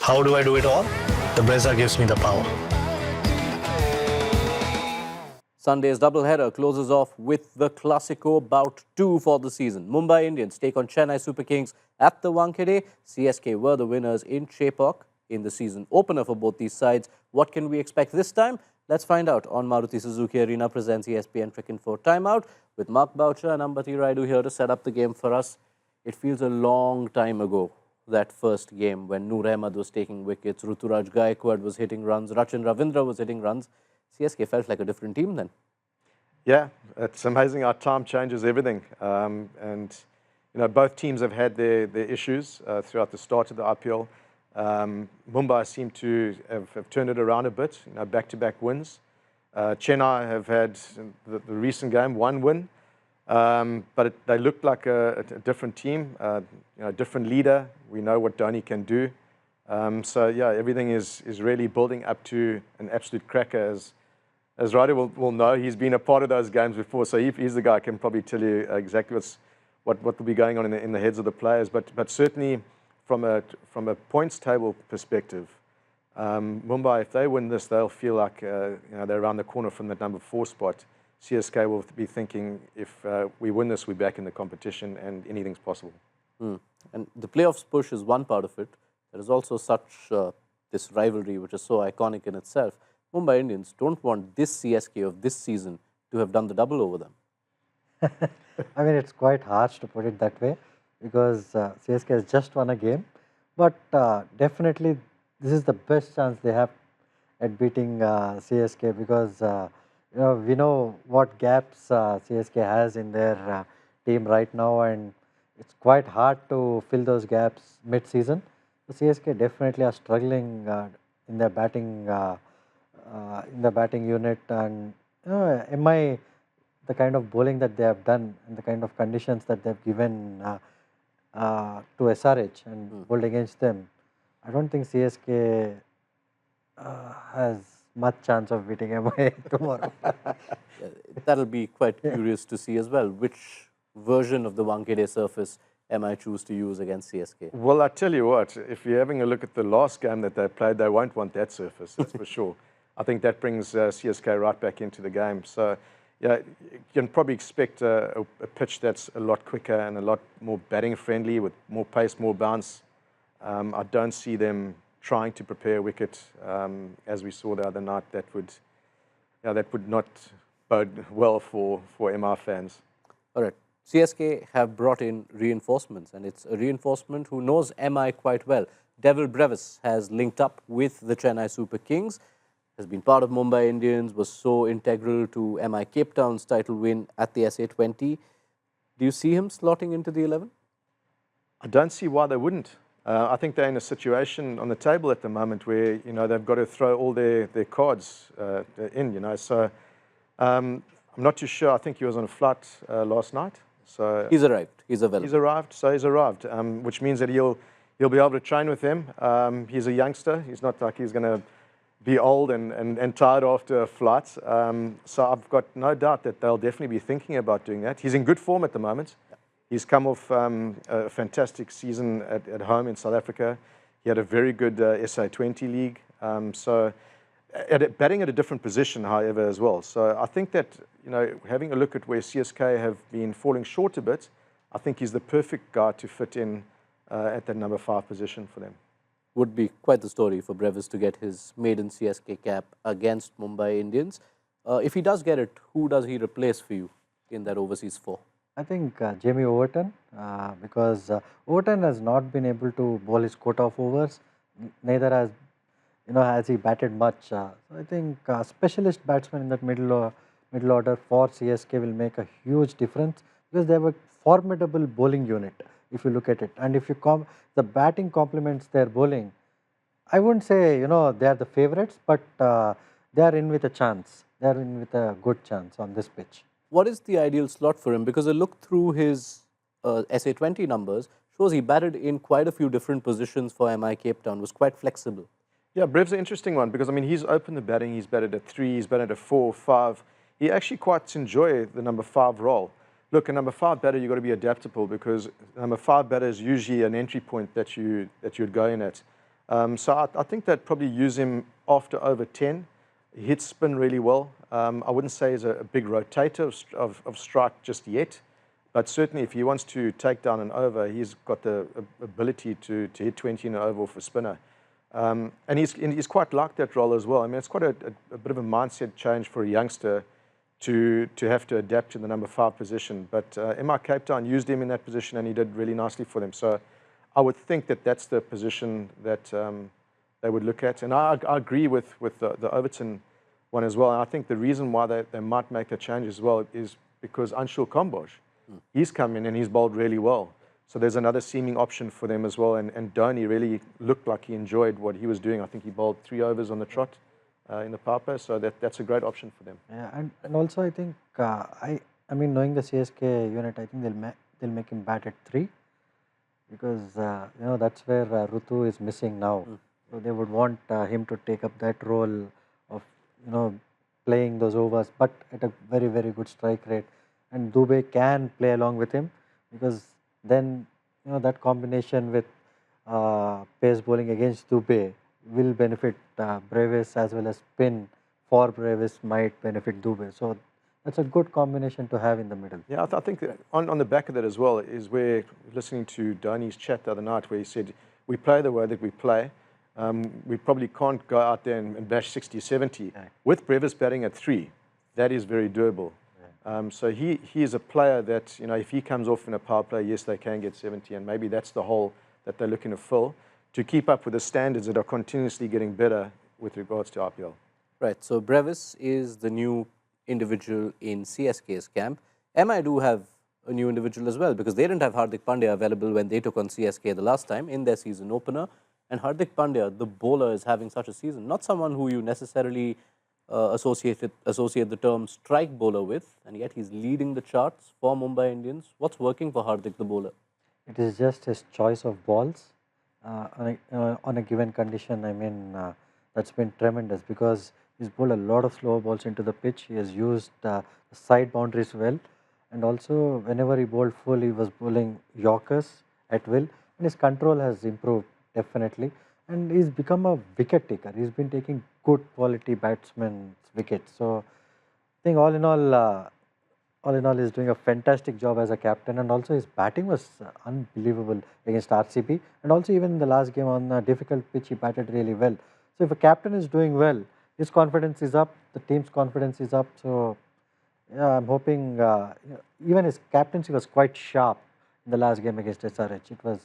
How do I do it all? The Brezza gives me the power. Sunday's doubleheader closes off with the Classico bout 2 for the season. Mumbai Indians take on Chennai Super Kings at the Wankhede. CSK were the winners in Chepauk in the season opener for both these sides. What can we expect this time? Let's find out on Maruti Suzuki Arena presents ESPN Cricinfo Timeout with Mark Boucher and Ambati Rayudu here to set up the game for us. It feels a long time ago, that first game when Noor Ahmed was taking wickets, Ruturaj Gaikwad was hitting runs, Rachin Ravindra was hitting runs. CSK felt like a different team then. Yeah, it's amazing how time changes everything. And, you know, both teams have had their issues throughout the start of the IPL. Mumbai seem to have turned it around a bit, you know, back-to-back wins. Chennai have had the recent game, one win, but they looked like a different team, you know, a different leader. We know what Dhoni can do. So, yeah, everything is really building up to an absolute cracker. As Rayudu will know, he's been a part of those games before, so he's the guy who can probably tell you exactly what will be going on in the heads of the players. But certainly, from a points table perspective, Mumbai, if they win this, they'll feel like you know, they're around the corner from that number 4 spot. CSK will be thinking, if we win this, we're back in the competition and anything's possible. And the playoffs push is one part of it. There is also such this rivalry, which is so iconic in itself. Mumbai Indians don't want this CSK of this season to have done the double over them. I mean, it's quite harsh to put it that way because CSK has just won a game. But definitely, this is the best chance they have at beating CSK because you know, we know what gaps CSK has in their team right now, and it's quite hard to fill those gaps mid-season. The CSK definitely are struggling in their batting unit, and you know, MI, the kind of bowling that they have done and the kind of conditions that they've given to SRH and bowled against them, I don't think CSK has much chance of beating MI tomorrow. That'll be quite curious to see as well, which version of the Wankhede surface MI choose to use against CSK. Well, I tell you what, if you're having a look at the last game that they played, they won't want that surface, that's for sure. I think that brings CSK right back into the game. So, yeah, you can probably expect a pitch that's a lot quicker and a lot more batting friendly with more pace, more bounce. I don't see them trying to prepare a wicket as we saw the other night. That would not bode well for MI fans. All right. CSK have brought in reinforcements, and it's a reinforcement who knows MI quite well. Devil Brevis has linked up with the Chennai Super Kings, has been part of Mumbai Indians, was so integral to MI Cape Town's title win at the SA20. Do you see him slotting into the 11? I don't see why they wouldn't. I think they're in a situation on the table at the moment where, you know, they've got to throw all their cards in, you know. So I'm not too sure. I think he was on a flight last night. So he's arrived. He's available. He's arrived. So he's arrived, which means that he'll be able to train with them. He's a youngster. He's not like he's going to be old and tired after a flight. So I've got no doubt that they'll definitely be thinking about doing that. He's in good form at the moment. He's come off a fantastic season at home in South Africa. He had a very good SA20 league. So batting at a different position, however, as well. So I think that, you know, having a look at where CSK have been falling short a bit, I think he's the perfect guy to fit in at that number 5 position for them. Would be quite the story for Brevis to get his maiden CSK cap against Mumbai Indians. If he does get it, who does he replace for you in that overseas 4? I think Jamie Overton, because Overton has not been able to bowl his quota of overs, neither has he batted much. So I think specialist batsmen in that middle order for CSK will make a huge difference because they have a formidable bowling unit if you look at it. And if you the batting complements their bowling, I wouldn't say, you know, they are the favourites, but they are in with a chance. They are in with a good chance on this pitch. What is the ideal slot for him? Because a look through his SA20 numbers shows he batted in quite a few different positions for MI Cape Town, was quite flexible. Yeah, Brev's an interesting one because, I mean, he's opened the batting, he's batted at 3, he's batted at 4, 5. He actually quite enjoys the number 5 role. Look, a number 5 batter, you've got to be adaptable because number 5 batter is usually an entry point that you'd go in at. So I think they'd probably use him after over 10. He hits spin really well. I wouldn't say he's a big rotator of strike just yet, but certainly if he wants to take down an over, he's got the ability to hit 20 in an over for a spinner. And he's quite like that role as well. I mean, it's quite a bit of a mindset change for a youngster to have to adapt to the number 5 position. But MI Cape Town used him in that position, and he did really nicely for them. So I would think that that's the position that they would look at. And I agree with the Overton one as well. And I think the reason why they might make a change as well is because Anshul Kamboj, he's come in and he's bowled really well. So there's another seaming option for them as well. And Dhoni really looked like he enjoyed what he was doing. I think he bowled 3 overs on the trot in the power play. So that's a great option for them. Yeah, and also I think I mean, knowing the CSK unit, I think they'll make him bat at 3, because you know, that's where Rutu is missing now. So they would want him to take up that role of, you know, playing those overs, but at a very, very good strike rate. And Dubey can play along with him, because then, you know, that combination with pace bowling against Dubey will benefit Brevis, as well as spin for Brevis might benefit Dubey. So that's a good combination to have in the middle. Yeah, I think that on the back of that as well is where, listening to Dhoni's chat the other night, where he said, we play the way that we play. We probably can't go out there and bash 60, 70. Yeah. With Brevis batting at 3, that is very doable. Yeah. So he is a player that, you know, if he comes off in a power play, yes, they can get 70, and maybe that's the hole that they're looking to fill to keep up with the standards that are continuously getting better with regards to IPL. Right, so Brevis is the new individual in CSK's camp. MI do have a new individual as well, because they didn't have Hardik Pandya available when they took on CSK the last time in their season opener. And Hardik Pandya, the bowler, is having such a season. Not someone who you necessarily associate the term strike bowler with, and yet he's leading the charts for Mumbai Indians. What's working for Hardik, the bowler? It is just his choice of balls on a given condition. I mean, that's been tremendous, because he's bowled a lot of slower balls into the pitch. He has used the side boundaries well, and also whenever he bowled full, he was bowling Yorkers at will, and his control has improved definitely, and he's become a wicket taker. He's been taking good quality batsmen's wickets. So I think all in all, he's doing a fantastic job as a captain, and also his batting was unbelievable against RCB, and also even in the last game on a difficult pitch, he batted really well. So if a captain is doing well, his confidence is up, the team's confidence is up. So yeah, I'm hoping, even his captaincy was quite sharp in the last game against SRH. It was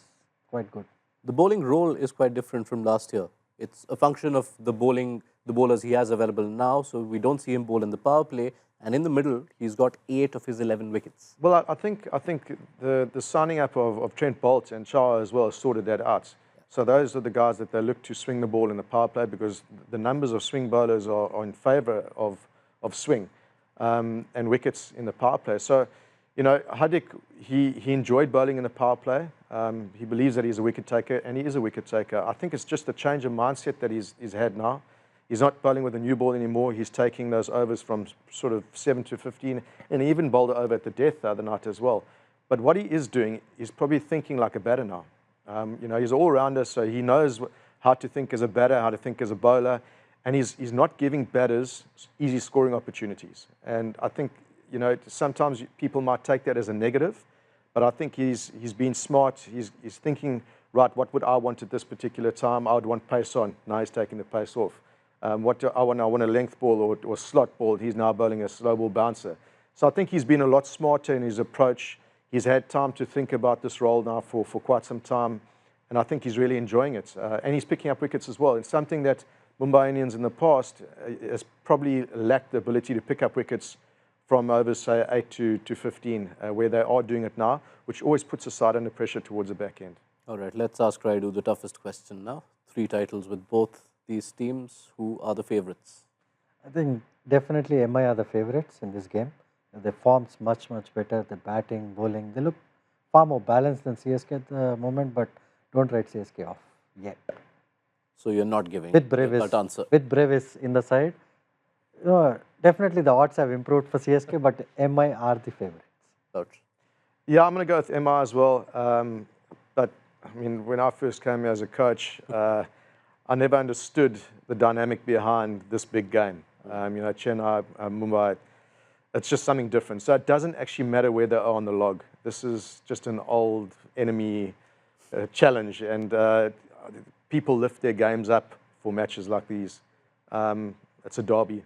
quite good. The bowling role is quite different from last year. It's a function of the bowlers he has available now, so we don't see him bowl in the power play. And in the middle, he's got 8 of his 11 wickets. Well, I think the signing up of Trent Bolt and Shah as well sorted that out. So those are the guys that they look to swing the ball in the power play, because the numbers of swing bowlers are in favour of swing and wickets in the power play. So, you know, Hardik, he enjoyed bowling in the power play. He believes that he's a wicket taker, and he is a wicket taker. I think it's just a change of mindset that he's had now. He's not bowling with a new ball anymore. He's taking those overs from sort of 7 to 15, and he even bowled over at the death the other night as well. But what he is doing is probably thinking like a batter now. You know, he's an all-rounder, so he knows how to think as a batter, how to think as a bowler, and he's not giving batters easy scoring opportunities. And I think, you know, sometimes people might take that as a negative, but I think he's been smart. He's thinking, right, what would I want at this particular time? I would want pace on. Now he's taking the pace off. What do I want? I want a length ball or slot ball. He's now bowling a slow ball bouncer. So I think he's been a lot smarter in his approach. He's had time to think about this role now for quite some time, and I think he's really enjoying it. And he's picking up wickets as well. It's something that Mumbai Indians in the past has probably lacked the ability to pick up wickets from overs, say, 8 to 15, where they are doing it now, which always puts a side under pressure towards the back end. All right, let's ask Rayudu the toughest question now. 3 titles with both these teams. Who are the favourites? I think definitely MI are the favourites in this game. Their form's much better. The batting, bowling, they look far more balanced than CSK at the moment, but don't write CSK off yet. So you're not giving with a Brevis, cut answer. With Brevis in the side, you know, definitely the odds have improved for CSK, but MI are the favourites. Ouch. Yeah, I'm going to go with MI as well. But I mean, when I first came here as a coach, I never understood the dynamic behind this big game. Chennai, Mumbai, it's just something different. So it doesn't actually matter where they are on the log. This is just an old enemy challenge, and people lift their games up for matches like these. It's a derby.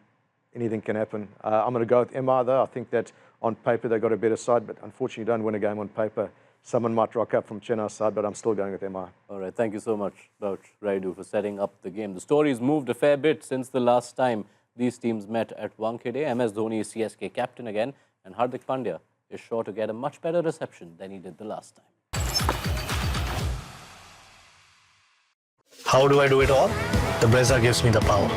Anything can happen. I'm going to go with MI though. I think that on paper they got a better side, but unfortunately you don't win a game on paper. Someone might rock up from Chennai's side, but I'm still going with MI. All right, thank you so much, Rayudu, for setting up the game. The story's moved a fair bit since the last time these teams met at Wankhede. MS Dhoni is CSK captain again, and Hardik Pandya is sure to get a much better reception than he did the last time. How do I do it all? The Brezza gives me the power.